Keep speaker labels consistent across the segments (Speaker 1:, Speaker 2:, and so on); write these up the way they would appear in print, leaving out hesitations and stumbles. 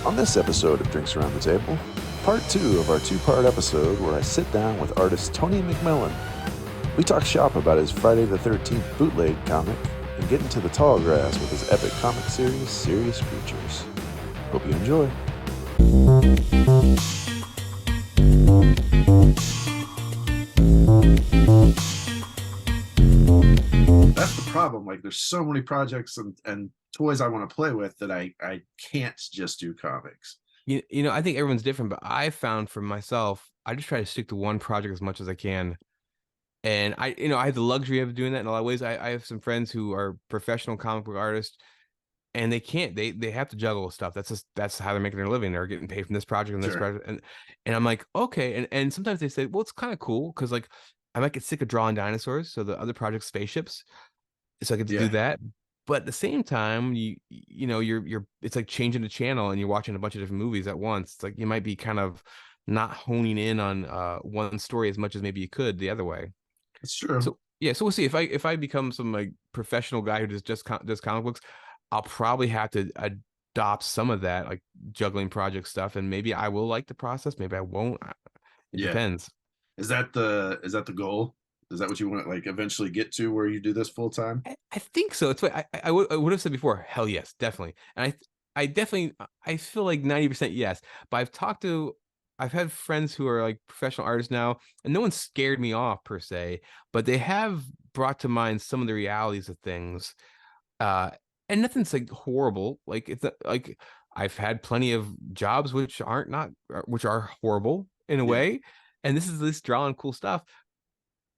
Speaker 1: On this episode of Drinks Around the Table, part 2 of our 2-part episode where I sit down with artist Tony McMillen. We talk shop about his Friday the 13th bootleg comic and get into the tall grass with his epic comic series, Serious Creatures. Hope you enjoy. That's the problem. Like, there's so many projects and toys I want to play with that I can't just do comics.
Speaker 2: You know, I think everyone's different, but I found for myself, I just try to stick to one project as much as I can. And I have the luxury of doing that in a lot of ways. I have some friends who are professional comic book artists, and they can't. They have to juggle stuff. That's how they're making their living. They're getting paid from this project and this project, and I'm like, okay. And sometimes they say, well, it's kind of cool because like I might get sick of drawing dinosaurs, so the other project's spaceships, so I get to do that. But at the same time, you're it's like changing the channel and you're watching a bunch of different movies at once. It's like you might be kind of not honing in on one story as much as maybe you could the other way.
Speaker 1: That's true.
Speaker 2: So yeah, so we'll see if I become some like professional guy who does comic books, I'll probably have to adopt some of that like juggling project stuff, and maybe I will like the process, maybe I won't. It depends.
Speaker 1: Is that the goal? Is that what you want to like eventually get to, where you do this full time?
Speaker 2: I think so. It's what I would have said before. Hell yes, definitely. And I definitely I feel like 90% yes. But I've had friends who are like professional artists now, and no one scared me off per se, but they have brought to mind some of the realities of things. And nothing's like horrible. Like it's not, like I've had plenty of jobs which which are horrible in a way, and this is this drawing cool stuff.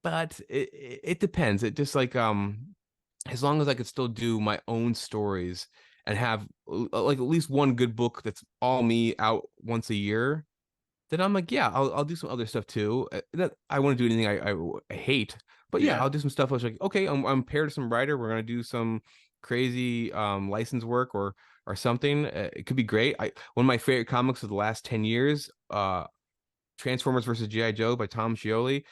Speaker 2: But it depends. It just like as long as I could still do my own stories and have like at least one good book that's all me out once a year, then I'm like, yeah, I'll do some other stuff too. That I want to do anything I hate, but yeah, I'll do some stuff. I was like, okay, I'm paired to some writer. We're gonna do some crazy license work or something. It could be great. One of my favorite comics of the last 10 years, Transformers versus G.I. Joe by Tom Scioli.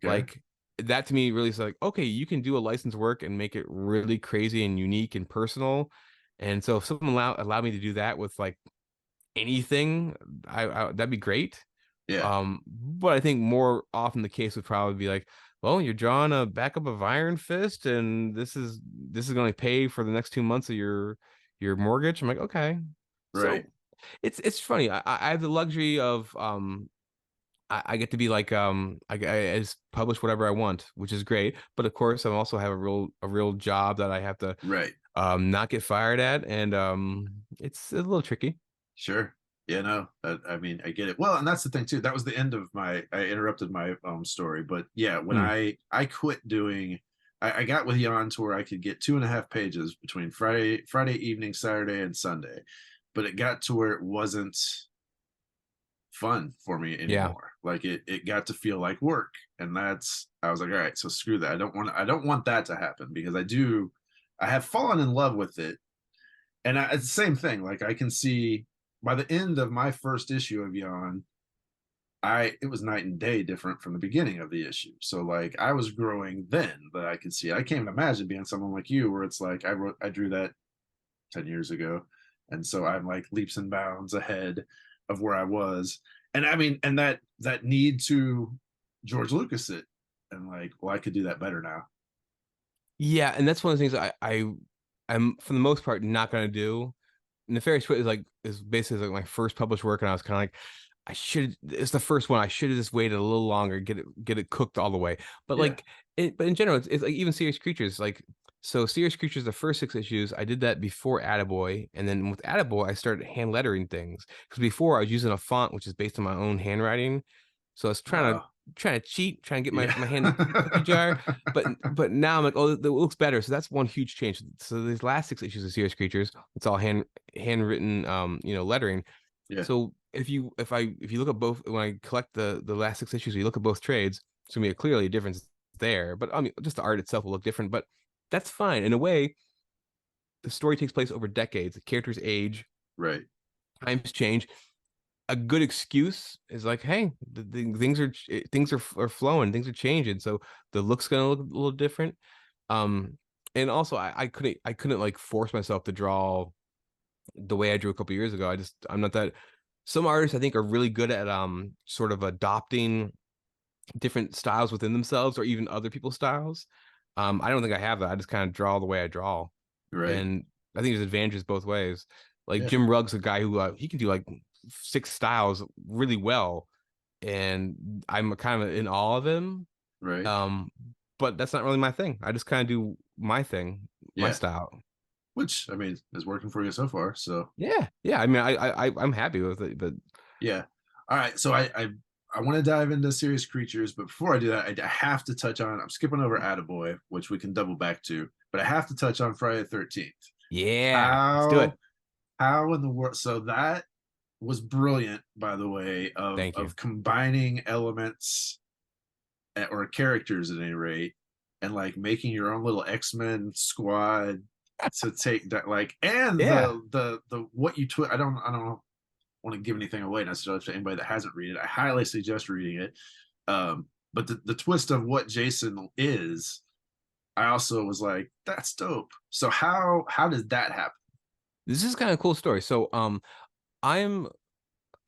Speaker 2: Like that to me really is like, okay, you can do a license work and make it really crazy and unique and personal. And so if someone allow me to do that with like anything, I that'd be great. But I think more often the case would probably be like, well, you're drawing a backup of Iron Fist, and this is going to pay for the next 2 months of your mortgage. I'm like, okay, so it's funny. I have the luxury of I get to be like I just publish whatever I want, which is great. But of course, I also have a real job that I have to not get fired at, and it's a little tricky.
Speaker 1: Sure. Yeah, no, I mean, I get it. Well, and that's the thing too. That was the end of I interrupted my story, but yeah, when I quit doing, I got with Jan to where I could get 2.5 pages between Friday evening, Saturday, and Sunday, but it got to where it wasn't fun for me anymore. Like it got to feel like work, and I was like, all right, so screw that. I don't want that to happen, because I have fallen in love with it, and it's the same thing. Like I can see by the end of my first issue of Yawn, it was night and day different from the beginning of the issue. So like I was growing then, that I could see. I can't imagine being someone like you, where it's like I drew that 10 years ago, and so I'm like leaps and bounds ahead of where I was. And I mean, and that need to George Lucas it, and like, well, I could do that better now.
Speaker 2: Yeah, and that's one of the things I'm for the most part not gonna do. Nefarious Twit is basically like my first published work, and I was kind of like, it's the first one. I should have just waited a little longer, get it cooked all the way. But but in general, it's like even Serious Creatures, like so Serious Creatures, the first 6 issues, I did that before Attaboy, and then with Attaboy, I started hand lettering things because before I was using a font which is based on my own handwriting, so I was trying to cheat, trying to get my hand in the cookie jar. But now I'm like, oh, it looks better. So that's one huge change. So these last 6 issues of Serious Creatures, it's all handwritten, lettering. So if you look at both, when I collect the last 6 issues, you look at both trades, it's gonna be clearly a difference there. But I mean, just the art itself will look different. But that's fine. In a way, the story takes place over decades. The characters age, times change. A good excuse is like, hey, things are flowing, things are changing, so the look's gonna look a little different. And also I couldn't like force myself to draw the way I drew a couple years ago. I'm not that. Some artists I think are really good at sort of adopting different styles within themselves or even other people's styles. I don't think I have that. I just kind of draw the way I draw,
Speaker 1: Right.
Speaker 2: and I think there's advantages both ways. Like
Speaker 1: Yeah.
Speaker 2: Jim Rugg's a guy who he can do like 6 styles really well, and I'm kind of in awe of him.
Speaker 1: Right.
Speaker 2: Um, but that's not really my thing. I just kind of do my thing, my
Speaker 1: Yeah.
Speaker 2: style.
Speaker 1: Which I mean is working for you so far. So
Speaker 2: Yeah, yeah. I mean, I'm happy with it, but
Speaker 1: yeah. All right. So I want to dive into serious creatures, but before I do that, I have to touch on. I'm skipping over Attaboy, which we can double back to, but I have to touch on Friday the 13th.
Speaker 2: yeah, let's do it.
Speaker 1: How in the world? So that was brilliant, by the way,
Speaker 2: Thank you.
Speaker 1: of combining elements or characters at any rate, and like making your own little X-Men squad to take that, like, and
Speaker 2: Yeah.
Speaker 1: the what you I don't want to give anything away necessarily to anybody that hasn't read it. I highly suggest reading it. But the twist of what Jason is, I also was like, that's dope. So how does that happen?
Speaker 2: This is kind of a cool story. So I'm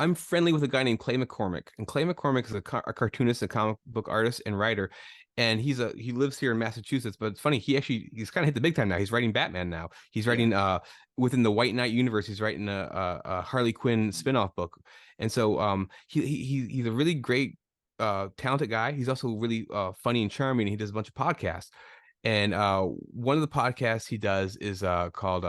Speaker 2: I'm friendly with a guy named Clay McCormick, and Clay McCormick is a cartoonist, a comic book artist and writer, and he lives here in Massachusetts. But it's funny, he's kind of hit the big time now. He's writing Batman now. He's
Speaker 1: Yeah.
Speaker 2: writing within the White Knight universe. He's writing a Harley Quinn spinoff book, and so he's a really great talented guy. He's also really funny and charming. And he does a bunch of podcasts, and one of the podcasts he does is called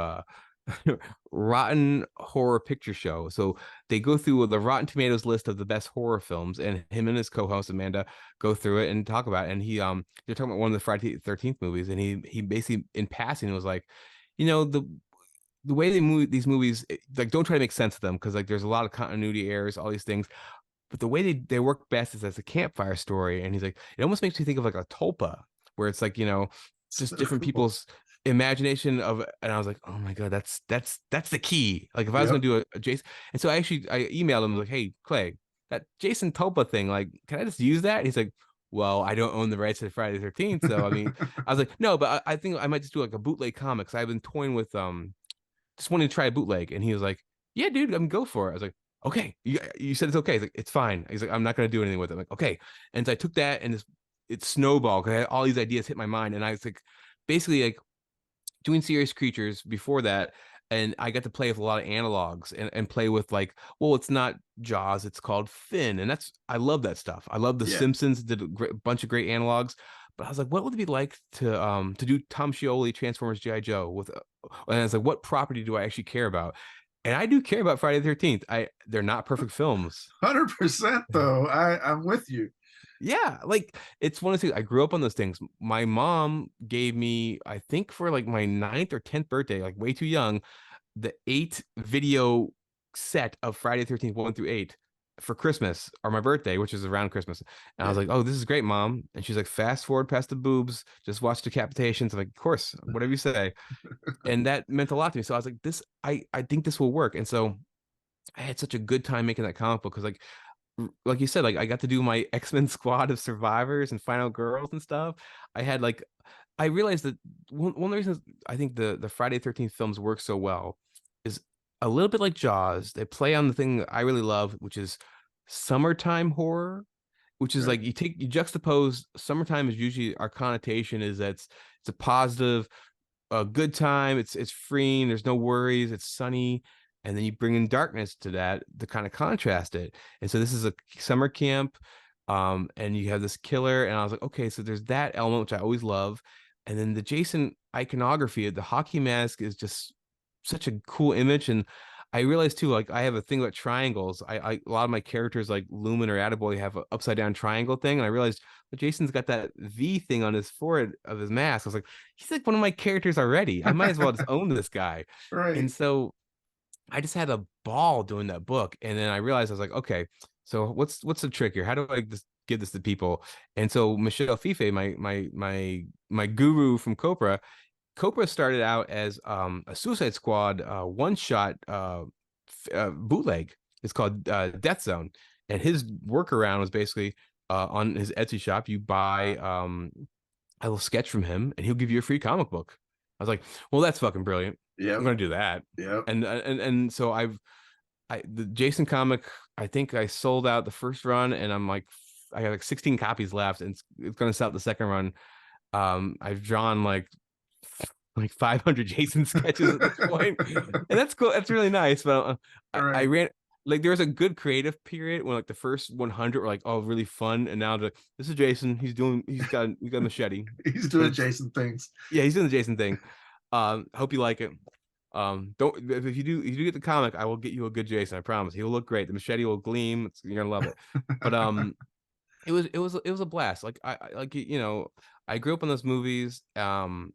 Speaker 2: Rotten Horror Picture Show. So they go through the Rotten Tomatoes list of the best horror films, and him and his co-host Amanda go through it and talk about it. And they're talking about one of the Friday the 13th movies, and he basically in passing was like, the way they move these movies, like don't try to make sense of them because like there's a lot of continuity errors, all these things. But the way they work best is as a campfire story. And he's like, it almost makes me think of like a tulpa, where it's like, just
Speaker 1: So
Speaker 2: different
Speaker 1: cool.
Speaker 2: people's imagination of, and I was like, oh my God, that's the key. Like if I was
Speaker 1: Yep.
Speaker 2: gonna do a Jason, and so I emailed him like, hey Clay, that Jason Tulpa thing, like, can I just use that? And he's like, well, I don't own the rights to Friday the 13th. So I mean, I was like, no, but I think I might just do like a bootleg comics. I've been toying with just wanting to try a bootleg. And he was like, yeah, dude, I'm go for it. I was like, okay, you said it's okay. He's like, it's fine. He's like, I'm not going to do anything with it. I'm like, okay. And so I took that and it snowballed because all these ideas hit my mind. And I was like, basically like doing serious creatures before that. And I got to play with a lot of analogs and play with like, well, it's not Jaws, it's called Finn. And I love that stuff. I love The
Speaker 1: Yeah.
Speaker 2: Simpsons, did a bunch of great analogs. But I was like, what would it be like to do Tom Scioli Transformers G.I. Joe with and I was like, what property do I actually care about? And I do care about Friday the 13th. They're not perfect films.
Speaker 1: 100% though. I'm with you.
Speaker 2: Yeah, like it's one of the things I grew up on those things. My mom gave me, I think for like my 9th or 10th birthday, like way too young, the 8 video set of Friday the 13th 1 through 8 for Christmas or my birthday, which is around Christmas. And I was
Speaker 1: Yeah.
Speaker 2: like, oh, this is great, mom. And she's like, fast forward past the boobs, just watch decapitations. I'm like, of course, whatever you say. And that meant a lot to me. So I was like, I think this will work. And so I had such a good time making that comic book because like you said, like I got to do my X-Men squad of survivors and final girls and stuff. I had like I realized that one of the reasons I think the Friday 13th films work so well is a little bit like Jaws. They play on the thing that I really love, which is summertime horror, which is
Speaker 1: Right.
Speaker 2: like you juxtapose summertime is usually our connotation is that it's a positive, a good time. It's freeing. There's no worries. It's sunny, and then you bring in darkness to that to kind of contrast it. And so this is a summer camp, and you have this killer. And I was like, okay, so there's that element which I always love, and then the Jason iconography, the hockey mask is just such a cool image. And I realized too, like I have a thing about triangles. A lot of my characters like Lumen or Attaboy have an upside down triangle thing, and I realized well, Jason's got that V thing on his forehead of his mask. I was like, he's like one of my characters already. I might as well just own this guy.
Speaker 1: Right.
Speaker 2: And so I just had a ball doing that book, and then I realized I was like, okay, so what's the trick here? How do I just give this to people? And so Michelle Fife, my guru from Copra started out as a Suicide Squad one shot bootleg. It's called Death Zone, and his workaround was basically on his Etsy shop. You buy a little sketch from him, and he'll give you a free comic book. I was like, well, that's fucking brilliant. I'm
Speaker 1: Yep.
Speaker 2: gonna do that.
Speaker 1: Yep.
Speaker 2: And so the Jason comic, I think I sold out the first run, and I'm like, I got like 16 copies left, and it's gonna sell out the second run. I've drawn like 500 Jason sketches at this point, and that's cool. That's really nice. But
Speaker 1: All
Speaker 2: I
Speaker 1: right.
Speaker 2: ran like there was a good creative period when like the first 100 were like, oh, really fun, and now this is Jason. He's got a machete,
Speaker 1: He's
Speaker 2: but
Speaker 1: doing
Speaker 2: it's
Speaker 1: Jason things.
Speaker 2: yeah, he's doing the Jason thing. Hope you like it. Don't if you do get the comic, I will get you a good Jason. I promise. He will look great. The machete will gleam. You're gonna love it. But it was a blast. Like like I grew up on those movies.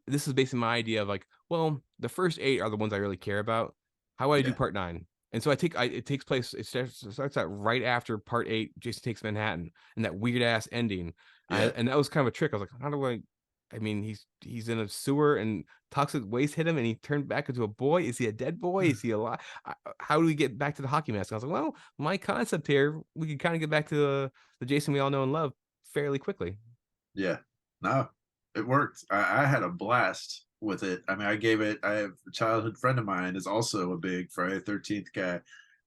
Speaker 2: This is basically my idea of like, well, the first 8 are the ones I really care about. How do I do
Speaker 1: Yeah.
Speaker 2: part 9? And so it takes place. It starts out right after part 8. Jason Takes Manhattan, and that weird ass ending.
Speaker 1: Yeah.
Speaker 2: And that was kind of a trick. I was like, how do I? I mean, he's in a sewer and toxic waste hit him, and he turned back into a boy. Is he a dead boy? Is he alive? How do we get back to the hockey mask? I was like, well, my concept here, we can kind of get back to the Jason we all know and love fairly quickly.
Speaker 1: Yeah. No, it worked. I had a blast with it. I mean, I have a childhood friend of mine is also a big Friday the 13th guy.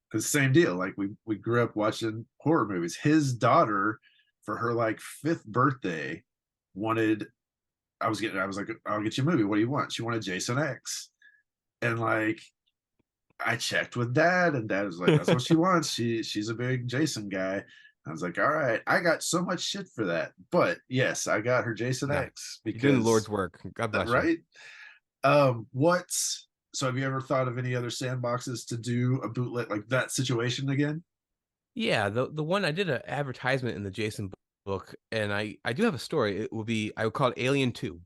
Speaker 1: Because same deal. Like we grew up watching horror movies. His daughter, for her like 5th birthday, wanted I was like, I'll get you a movie. What do you want? She wanted Jason X. And like I checked with dad, and dad was like, that's what she wants. She's a big Jason guy. I was like, all right, I got so much shit for that. But yes, I got her Jason
Speaker 2: Nah,
Speaker 1: X
Speaker 2: you're doing the
Speaker 1: because
Speaker 2: Lord's work. God bless you.
Speaker 1: right. What's so have you ever thought of any other sandboxes to do a bootleg like that situation again?
Speaker 2: Yeah, the one I did an advertisement in the Jason book, and I do have a story. I would call it Alien 2.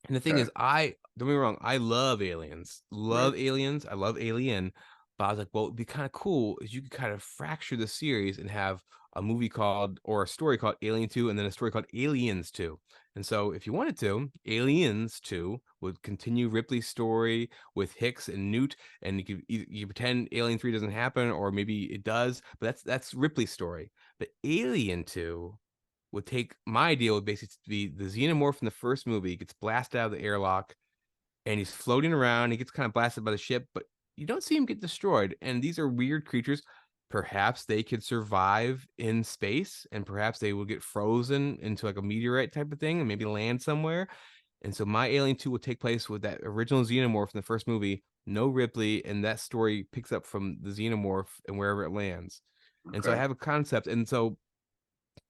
Speaker 2: And the thing
Speaker 1: Okay.
Speaker 2: is, I don't get me wrong, I love aliens.
Speaker 1: Right.
Speaker 2: Love aliens. I love Alien. But I was like, well, it'd be kind of cool is you could kind of fracture the series and have a movie called or a story called Alien 2 and then a story called Aliens 2. And so if you wanted to, Aliens 2 would continue Ripley's story with Hicks and Newt, and you pretend Alien 3 doesn't happen, or maybe it does, but that's Ripley's story. But Alien 2 would take my idea would basically be the xenomorph in the first movie gets blasted out of the airlock and he's floating around. He gets kind of blasted by the ship, but you don't see him get destroyed. And these are weird creatures. Perhaps they could survive in space, and perhaps they will get frozen into like a meteorite type of thing and maybe land somewhere. And so my Alien 2 will take place with that original xenomorph in the first movie, no Ripley, and that story picks up from the xenomorph and wherever it lands. And so I
Speaker 1: Okay.
Speaker 2: have a concept, and so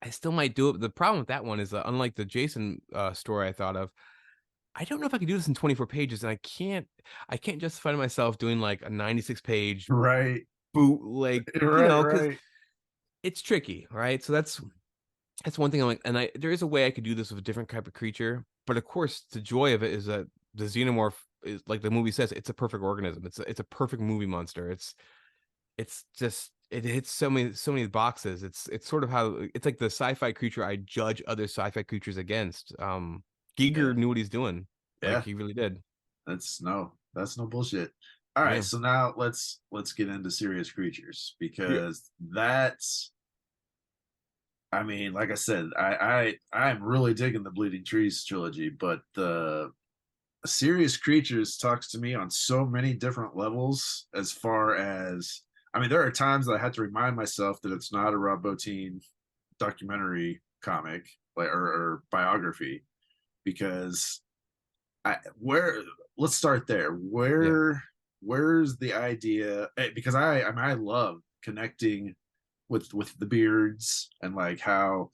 Speaker 2: I still might do it. But the problem with that one is, unlike the Jason story I thought of, I don't know if I can do this in 24 pages, and I can't justify to myself doing like a 96 page
Speaker 1: Right.
Speaker 2: bootleg,
Speaker 1: Right.
Speaker 2: because
Speaker 1: Right.
Speaker 2: it's tricky, right? So that's one thing I'm like, and there is a way I could do this with a different type of creature, but of course, the joy of it is that the xenomorph is like the movie says, it's a perfect organism. It's a perfect movie monster. It's just it hits so many boxes. It's sort of how it's like the sci-fi creature I judge other sci-fi creatures against.
Speaker 1: Yeah.
Speaker 2: Giger knew what he's doing. Like
Speaker 1: Yeah.
Speaker 2: he really did.
Speaker 1: That's no bullshit. All right,
Speaker 2: Yeah.
Speaker 1: so now let's get into serious creatures
Speaker 2: Yeah.
Speaker 1: because that's I mean, like I said, I'm really digging the Bleeding Trees trilogy, but the serious creatures talks to me on so many different levels as far as I mean, there are times that I had to remind myself that it's not a Rob Bottin documentary comic like or biography because where let's start there.
Speaker 2: Yeah.
Speaker 1: Where's the idea? Because I love connecting with the beards and like how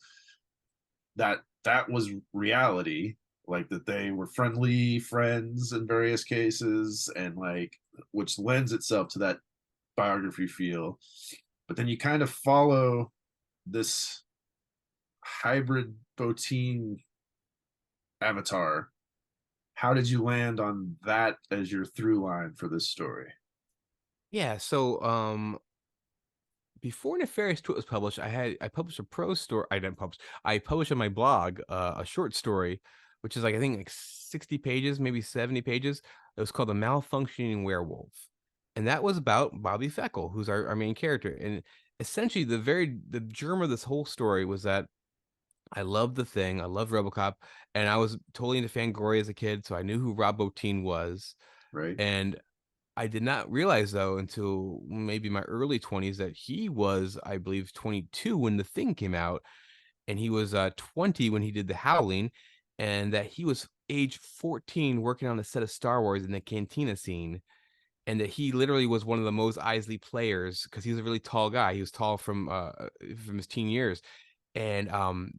Speaker 1: that was reality, like that they were friendly friends in various cases, and like which lends itself to that biography feel. But then you kind of follow this hybrid Bottin avatar. How did you land on that as your through line for this story?
Speaker 2: Yeah. So before Nefarious Twit was published, I published a prose story. I published on my blog a short story, which is like I think like 60 pages, maybe 70 pages. It was called The Malfunctioning Werewolf. And that was about Bobby Feckle, who's our main character. And essentially the germ of this whole story was that I loved the thing, I loved RoboCop, and I was totally into Fangoria as a kid, so I knew who Rob Bottin was.
Speaker 1: Right.
Speaker 2: And I did not realize though until maybe my early 20s that he was, I believe, 22 when The Thing came out, and he was 20 when he did The Howling, and that he was age 14 working on the set of Star Wars in the cantina scene, and that he literally was one of the Mos Eisley players because he was a really tall guy. He was tall from his teen years, and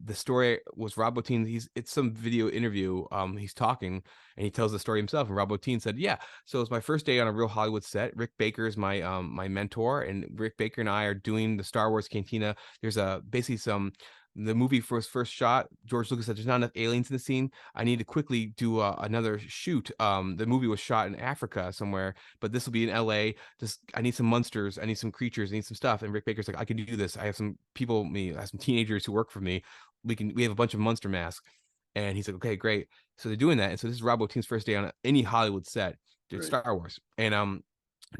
Speaker 2: the story was Rob Bottin. It's some video interview. He's talking and he tells the story himself. And Rob Bottin said, "Yeah, so it's my first day on a real Hollywood set. Rick Baker is my mentor, and Rick Baker and I are doing the Star Wars Cantina. There's a basically some." The movie first shot, George Lucas said, "There's not enough aliens in the scene. I need to quickly do another shoot." The movie was shot in Africa somewhere, but this will be in LA. Just I need some monsters, I need some creatures, I need some stuff. And Rick Baker's like, "I can do this. I have some people, I have some teenagers who work for me. We have a bunch of monster masks." And he's like, "Okay, great." So they're doing that. And so this is Rob Bottin's first day on any Hollywood set. It's
Speaker 1: Right.
Speaker 2: Star Wars. And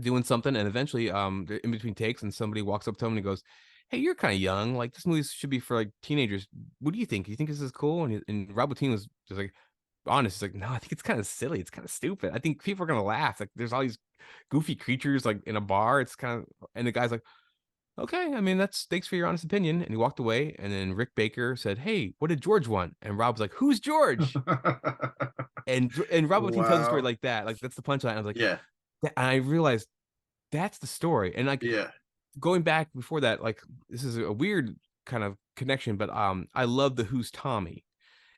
Speaker 2: doing something, and eventually they're in between takes and somebody walks up to him and he goes, "Hey, you're kind of young. Like this movie should be for like teenagers. What do you think? You think this is cool?" And Rob Bottin was just like honest. He's like, "No, I think it's kind of silly. It's kind of stupid. I think people are gonna laugh. Like there's all these goofy creatures like in a bar. It's kind of." And the guy's like, "Okay, I mean that's thanks for your honest opinion." And he walked away. And then Rick Baker said, "Hey, what did George want?" And Rob's like, "Who's George?" And Rob Bottin tells the story
Speaker 1: Wow.
Speaker 2: like that. Like that's the punchline. I was like,
Speaker 1: Yeah.
Speaker 2: and I realized that's the story. And like
Speaker 1: Yeah.
Speaker 2: going back before that, like this is a weird kind of connection, but I love the Who's Tommy.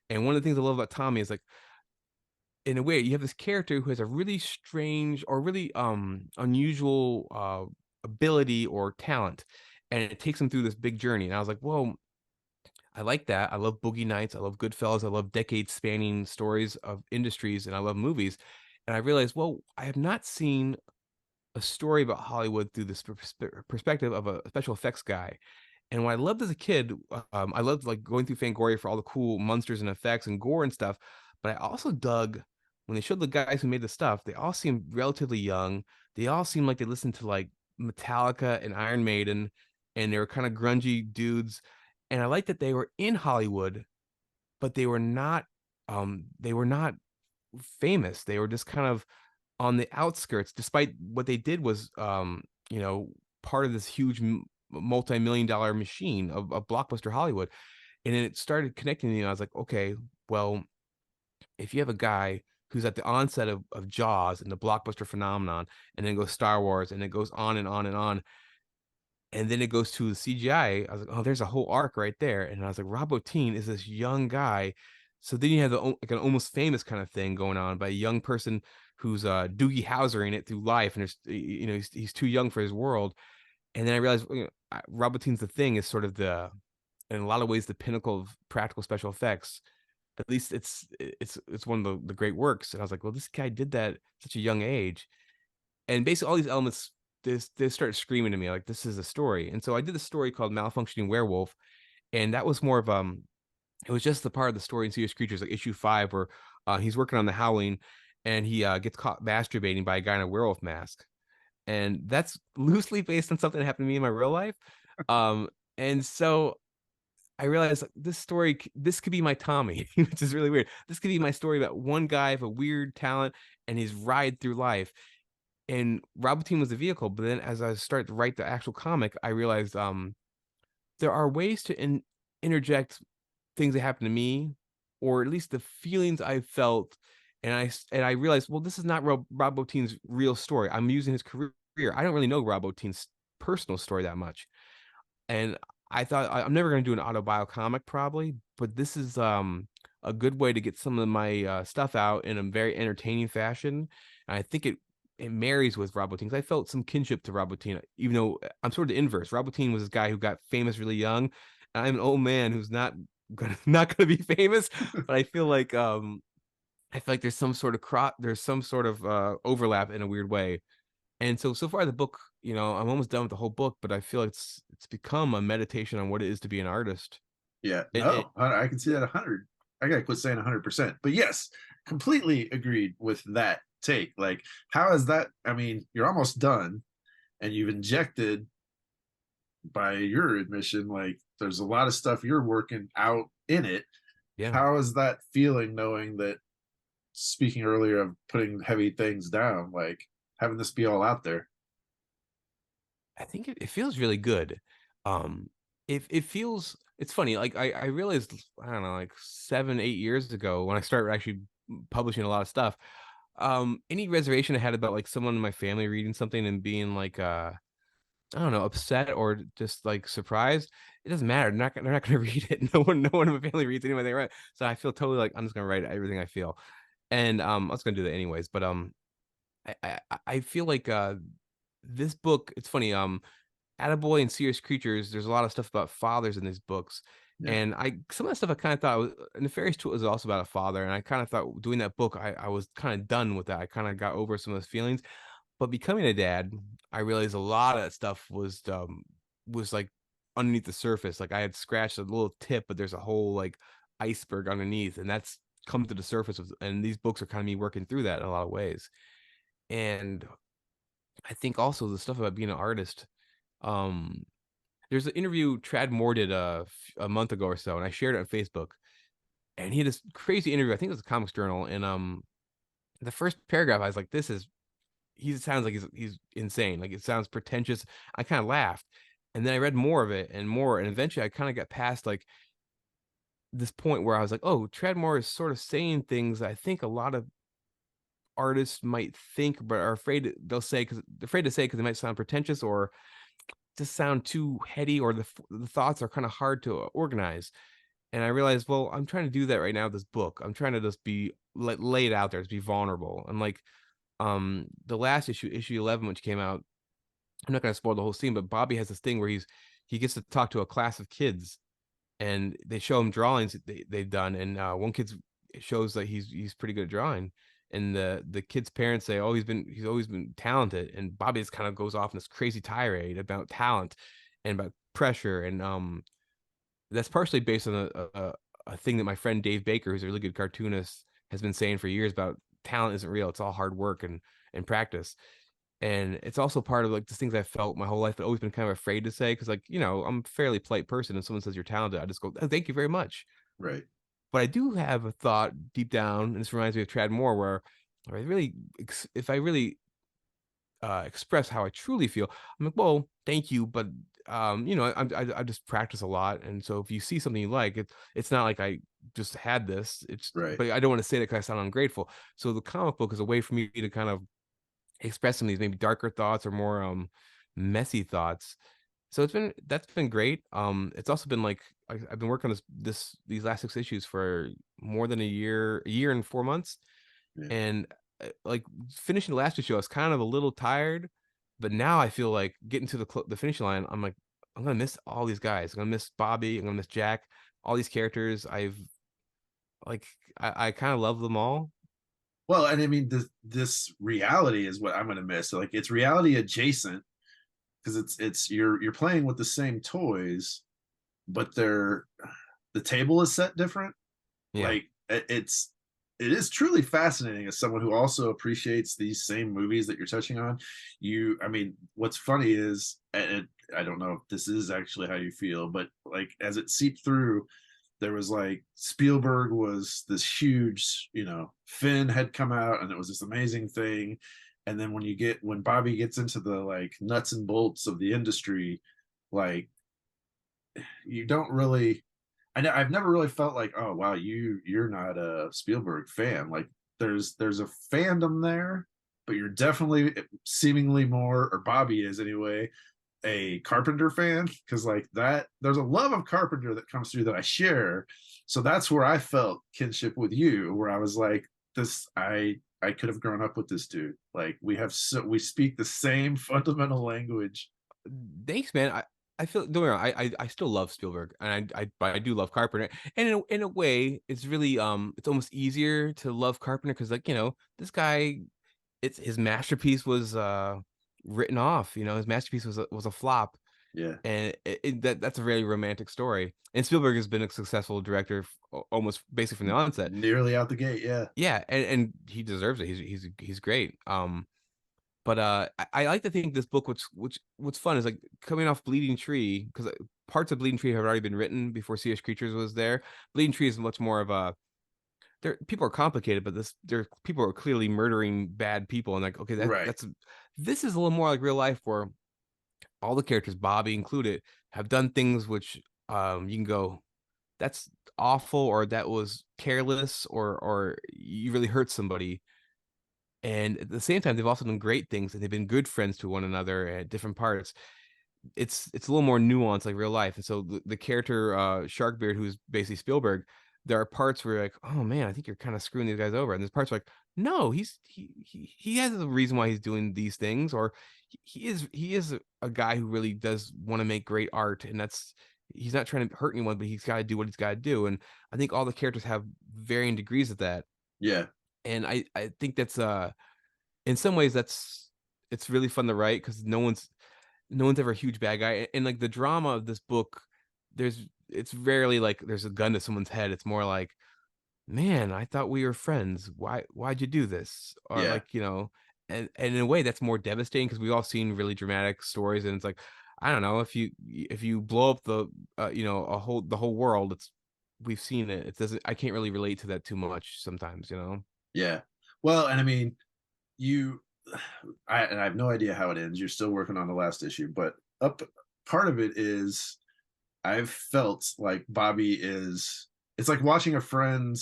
Speaker 2: And one of the things I love about Tommy is like in a way you have this character who has a really strange or really unusual ability or talent, and it takes him through this big journey. And I was like, whoa, I like that. I love Boogie Nights, I love Goodfellas, I love decade spanning stories of industries, and I love movies. And I realized, well, I have not seen a story about Hollywood through this perspective of a special effects guy. And what I loved as a kid, I loved like going through Fangoria for all the cool monsters and effects and gore and stuff. But I also dug when they showed the guys who made the stuff. They all seemed relatively young. They all seemed like they listened to like Metallica and Iron Maiden, and they were kind of grungy dudes. And I liked that they were in Hollywood, but they were not famous. They were just kind of on the outskirts, despite what they did was, you know, part of this huge multi-million dollar machine of blockbuster Hollywood. And then it started connecting me. And I was like, okay, well, if you have a guy who's at the onset of Jaws and the blockbuster phenomenon, and then goes Star Wars, and it goes on and on and on, and then it goes to the CGI. I was like, oh, there's a whole arc right there. And I was like, Rob Bottin is this young guy. So then you have like an almost famous kind of thing going on by a young person who's Doogie Howsering it through life, and there's he's too young for his world. And then I realized Rob Bottin's The Thing is sort of in a lot of ways the pinnacle of practical special effects. At least it's one of the great works. And I was like, well, this guy did that at such a young age, and basically all these elements they started screaming to me like this is a story. And so I did a story called Malfunctioning Werewolf, and that was more of it was just the part of the story in Serious Creatures, like issue 5, where he's working on the Howling, and he gets caught masturbating by a guy in a werewolf mask, and that's loosely based on something that happened to me in my real life. And so I realized like, this could be my Tommy, which is really weird. This could be my story about one guy with a weird talent and his ride through life. And Rob Bottin was the vehicle, but then as I started to write the actual comic, I realized there are ways to interject things that happened to me, or at least the feelings I felt. And I realized, well, this is not Rob Bottin's real story. I'm using his career. I don't really know Rob Bottin's personal story that much. And I thought I'm never going to do an autobio comic probably, but this is a good way to get some of my stuff out in a very entertaining fashion. And I think it marries with Rob Bottin, 'cause I felt some kinship to Rob Bottin, even though I'm sort of the inverse. Rob Bottin was this guy who got famous really young. And I'm an old man who's not gonna be famous, but I feel like there's some sort of there's some sort of overlap in a weird way. And so far the book, I'm almost done with the whole book, but I feel it's become a meditation on what it is to be an artist.
Speaker 1: Yeah.
Speaker 2: And
Speaker 1: No, I can see that 100. I gotta quit saying 100%. But yes, completely agreed with that take. Like, how is that? I mean, you're almost done, and you've injected, by your admission, like there's a lot of stuff you're working out in it.
Speaker 2: yeah,
Speaker 1: How is that feeling knowing that speaking earlier of putting heavy things down, like having this be all out there.
Speaker 2: I think it feels really good. Um, it feels it's funny. Like I realized I don't know like 7 8 years ago when I started actually publishing a lot of stuff. Any reservation I had about like someone in my family reading something and being like I don't know, upset or just like surprised. It doesn't matter. They're not gonna read it. No one in my family reads anyway they write. So I feel totally like I'm just gonna write everything I feel. And I was gonna do that anyways. But I feel like this book, it's funny, Attaboy and Serious Creatures, there's a lot of stuff about fathers in these books.
Speaker 1: Yeah.
Speaker 2: And I some of that stuff I kind of thought was Nefarious Tool was also about a father. And I kind of thought doing that book, I was kind of done with that. I kind of got over some of those feelings. But becoming a dad, I realized a lot of that stuff was like underneath the surface. Like I had scratched a little tip, but there's a whole like iceberg underneath, and that's come to the surface and these books are kind of me working through that in a lot of ways. And I think also the stuff about being an artist. Um, there's an interview Trad Moore did a month ago or so, and I shared it on Facebook. And he had this crazy interview. I think it was a Comics Journal, and the first paragraph, I was like, "This is." He sounds like he's insane. Like it sounds pretentious. I kind of laughed, and then I read more of it and more, and eventually I kind of got past like this point where I was like, "Oh, Trad Moore is sort of saying things I think a lot of artists might think, but are afraid they'll say because they're afraid to say because they might sound pretentious or just sound too heady, or the thoughts are kind of hard to organize." And I realized, well, I'm trying to do that right now with this book. I'm trying to just be lay it out there, to be vulnerable. And like the last issue 11, which came out, I'm not going to spoil the whole scene, but Bobby has this thing where he gets to talk to a class of kids, and they show him drawings that they've done, and one kid shows that he's pretty good at drawing, and the kid's parents say, oh, he's always been talented, and Bobby just kind of goes off in this crazy tirade about talent and about pressure, and that's partially based on a thing that my friend Dave Baker, who's a really good cartoonist, has been saying for years about talent isn't real, it's all hard work and practice. And it's also part of like the things I felt my whole life, but always been kind of afraid to say because, like, I'm a fairly polite person. And someone says you're talented, I just go, oh, thank you very much.
Speaker 1: Right.
Speaker 2: But I do have a thought deep down, and this reminds me of Trad Moore, where if I really express how I truly feel, I'm like, well, thank you, but I just practice a lot, and so if you see something you like, it's not like I just had this. It's
Speaker 1: Right.
Speaker 2: but I don't want to say that because I sound ungrateful. So the comic book is a way for me to kind of express some of these maybe darker thoughts or more messy thoughts. So that's been great. It's also been like I've been working on these last 6 issues for more than a year and 4 months,
Speaker 1: Yeah.
Speaker 2: and like finishing the last issue, I was kind of a little tired, but now I feel like getting to the finishing line. I'm like, I'm gonna miss all these guys. I'm gonna miss Bobby. I'm gonna miss Jack. All these characters. Like I kind of love them all.
Speaker 1: Well, and I mean, this reality is what I'm going to miss. So, like, it's reality adjacent because it's you're playing with the same toys, but the table is set different.
Speaker 2: Yeah.
Speaker 1: Like, it is truly fascinating as someone who also appreciates these same movies that you're touching on. I mean, what's funny is, and I don't know if this is actually how you feel, but like as it seeped through, there was like Spielberg was this huge, Finn had come out and it was this amazing thing. And then when Bobby gets into the like nuts and bolts of the industry, like you don't really I know I've never really felt like, oh wow, you're not a Spielberg fan. Like there's a fandom there, but you're definitely seemingly more, or Bobby is anyway, a Carpenter fan because like that there's a love of Carpenter that comes through that I share. So that's where I felt kinship with you, where I was like, I could have grown up with this dude. Like we speak the same fundamental language.
Speaker 2: Thanks, man. I feel don't get me wrong, I still love Spielberg, and I do love Carpenter. And in a way, it's really it's almost easier to love Carpenter because, like, this guy, it's his masterpiece was written off. His masterpiece was a flop,
Speaker 1: Yeah.
Speaker 2: and that's a very romantic story. And Spielberg has been a successful director almost basically from the onset.
Speaker 1: Nearly out the gate, yeah.
Speaker 2: Yeah, and he deserves it. He's great. But I like to think this book, what's fun is like coming off Bleeding Tree, because parts of Bleeding Tree have already been written before Serious Creatures was there. Bleeding Tree is much more of there people are complicated, but there people are clearly murdering bad people, and like, okay,
Speaker 1: Right.
Speaker 2: that's this is a little more like real life where all the characters, Bobby included, have done things which you can go, that's awful, or that was careless, or you really hurt somebody. And at the same time, they've also done great things, and they've been good friends to one another at different parts. It's a little more nuanced, like real life. And so the character Sharkbeard, who's basically Spielberg, there are parts where you're like, oh man, I think you're kind of screwing these guys over. And there's parts where like, no, he has a reason why he's doing these things, or he is a guy who really does want to make great art, and that's he's not trying to hurt anyone, but he's got to do what he's got to do. And I think all the characters have varying degrees of that.
Speaker 1: Yeah.
Speaker 2: And I think that's in some ways that's it's really fun to write because no one's ever a huge bad guy. And like the drama of this book, it's rarely like there's a gun to someone's head. It's more like, man, I thought we were friends. Why'd you do this? Or
Speaker 1: Yeah.
Speaker 2: like, and in a way that's more devastating because we've all seen really dramatic stories, and it's like, I don't know, if you blow up the whole world, we've seen it. It doesn't I can't really relate to that too much sometimes.
Speaker 1: Yeah. Well, and I mean, you and I have no idea how it ends. You're still working on the last issue, but up part of it is I've felt like Bobby is it's like watching a friend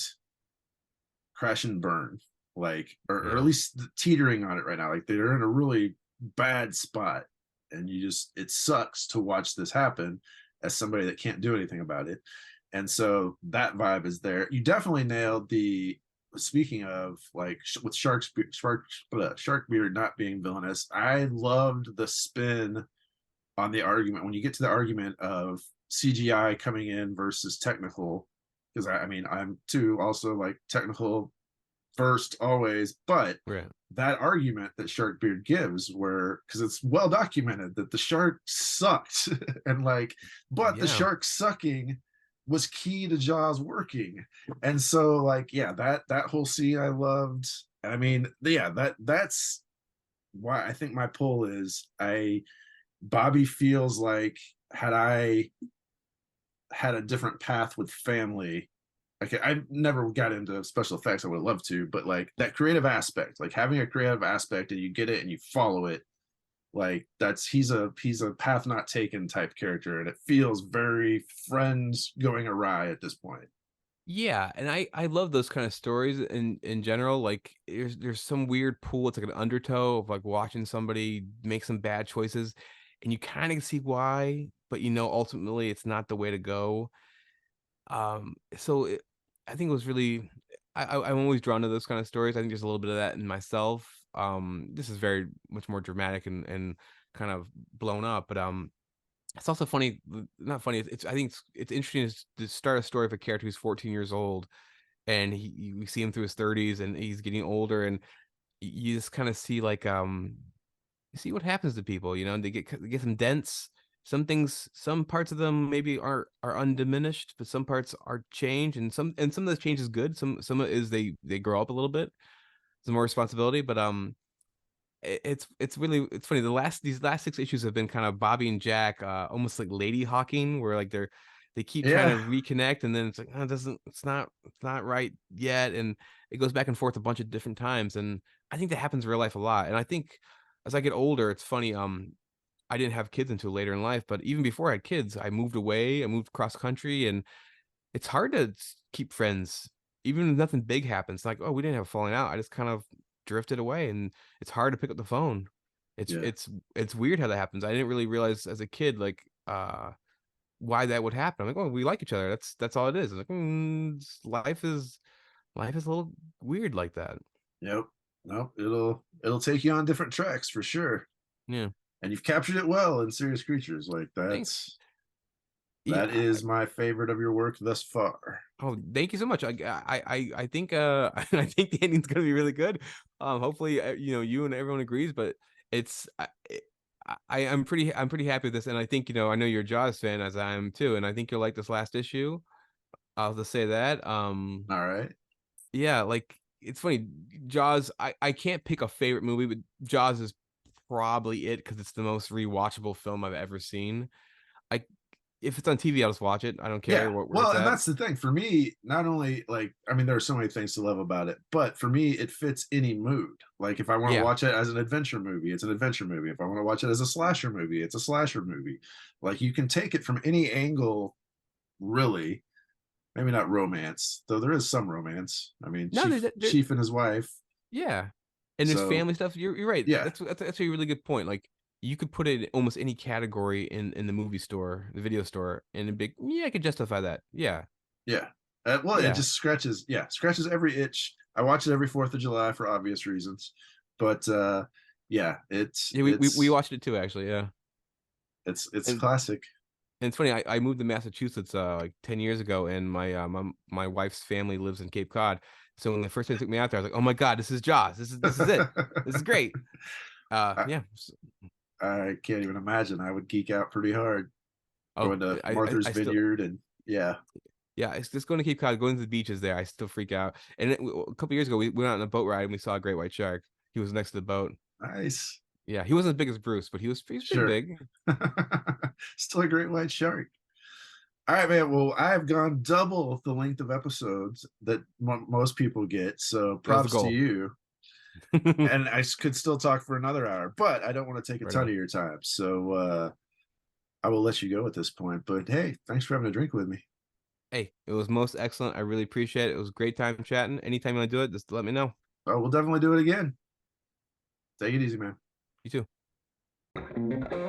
Speaker 1: crash and burn, like or at
Speaker 2: Yeah.
Speaker 1: least teetering on it right now. Like they're in a really bad spot, and it sucks to watch this happen as somebody that can't do anything about it. And so that vibe is there. You definitely nailed the speaking of like with Sharkbeard not being villainous. I loved the spin on the argument when you get to the argument of CGI coming in versus technical, because I mean I'm too also like technical first always, but
Speaker 2: Right.
Speaker 1: that argument that Sharkbeard gives, where because it's well documented that the shark sucked, and like, but the
Speaker 2: Yeah.
Speaker 1: shark sucking was key to Jaws working, and so like, yeah, that whole scene I loved. I mean, yeah, that's why I think my pull is Bobby feels like had I had a different path with family. Like I never got into special effects. I would love to, but like that creative aspect, like having a creative aspect and you get it and you follow it, like that's he's a path not taken type character, and it feels very friends going awry at this point.
Speaker 2: Yeah, and I love those kind of stories in general. Like there's some weird pool. It's like an undertow of like watching somebody make some bad choices, and you kind of see why, but ultimately it's not the way to go. I think it was really I'm always drawn to those kind of stories. I think there's a little bit of that in myself. This is very much more dramatic and kind of blown up, but it's also funny, not funny. I think it's interesting to start a story of a character who's 14 years old, and we see him through his 30s, and he's getting older, and you just kind of see like you see what happens to people. They get some dents. Some things, some parts of them maybe are undiminished, but some parts are changed, and some of the change is good. Some is they grow up a little bit, some more responsibility, but it's funny. These last six issues have been kind of Bobby and Jack, almost like lady hawking, where like they keep trying to
Speaker 1: Yeah,
Speaker 2: reconnect, and then it's like, oh, it doesn't it's not right yet, and it goes back and forth a bunch of different times. And I think that happens in real life a lot. And I think as I get older, it's funny. I didn't have kids until later in life, but even before I had kids, I moved away. I moved cross country, and it's hard to keep friends, even if nothing big happens. Like, oh, we didn't have a falling out. I just kind of drifted away, and it's hard to pick up the phone. It's
Speaker 1: yeah,
Speaker 2: it's it's weird how that happens. I didn't really realize as a kid, like, why that would happen. I'm like, oh, we like each other. That's all it is. Like, life is a little weird like that.
Speaker 1: yep. No, it'll take you on different tracks for sure,
Speaker 2: Yeah.
Speaker 1: and you've captured it well in Serious Creatures. Like
Speaker 2: Thanks.
Speaker 1: that
Speaker 2: Yeah.
Speaker 1: is my favorite of your work thus far.
Speaker 2: Oh, thank you so much. I think I think the ending's gonna be really good. Hopefully, you and everyone agrees, but it's I'm pretty happy with this, and I think I know you're a Jaws fan as I am too, and I think you'll like this last issue. I'll just say that.
Speaker 1: All right.
Speaker 2: Yeah, like it's funny. Jaws. I can't pick a favorite movie, but Jaws is probably it because it's the most rewatchable film I've ever seen. I if it's on TV, I'll just watch it. I don't care
Speaker 1: Yeah.
Speaker 2: where
Speaker 1: Well,
Speaker 2: it's
Speaker 1: and
Speaker 2: at.
Speaker 1: that's the thing for me. Not only like, I mean, there are so many things to love about it, but for me, it fits any mood. Like, if I want to
Speaker 2: Yeah,
Speaker 1: watch it as an adventure movie, it's an adventure movie. If I want to watch it as a slasher movie, it's a slasher movie. Like, you can take it from any angle, really. Maybe not romance, though there is some romance. I mean,
Speaker 2: no,
Speaker 1: Chief and his wife.
Speaker 2: yeah, and there's
Speaker 1: So
Speaker 2: family stuff. You're right.
Speaker 1: yeah,
Speaker 2: That's a really good point. Like you could put it in almost any category in the movie store, the video store, and it'd be, yeah, I could justify that. Yeah,
Speaker 1: yeah. Well, it
Speaker 2: yeah,
Speaker 1: just scratches every itch. I watch it every 4th of July for obvious reasons, but yeah,
Speaker 2: yeah. We watched it too, actually. Yeah,
Speaker 1: it's
Speaker 2: and
Speaker 1: classic.
Speaker 2: it's funny. I moved to Massachusetts like 10 years ago, and my wife's family lives in Cape Cod. So when the first time they took me out there, I was like, oh my god, this is Jaws. This is it. This is great.
Speaker 1: I,
Speaker 2: Yeah.
Speaker 1: I can't even imagine. I would geek out pretty hard
Speaker 2: Oh,
Speaker 1: going to
Speaker 2: I
Speaker 1: Martha's
Speaker 2: still,
Speaker 1: Vineyard and yeah,
Speaker 2: yeah, it's just going to Cape Cod, going to the beaches there. I still freak out. And a couple years ago, we went on a boat ride and we saw a great white shark. He was next to the boat.
Speaker 1: nice,
Speaker 2: Yeah, he wasn't as big as Bruce, but he was pretty
Speaker 1: sure.
Speaker 2: big.
Speaker 1: Still a great white shark. All right, man. Well, I've gone double the length of episodes that most people get. So
Speaker 2: That was the
Speaker 1: props to
Speaker 2: goal.
Speaker 1: you. And I could still talk for another hour, but I don't want to take a
Speaker 2: Right
Speaker 1: ton
Speaker 2: on.
Speaker 1: of your time. So I will let you go at this point. But hey, thanks for having a drink with me.
Speaker 2: Hey, it was most excellent. I really appreciate it. It was a great time chatting. Anytime you want to do it, just let me know.
Speaker 1: Oh, we'll definitely do it again. Take it easy, man.
Speaker 2: You too.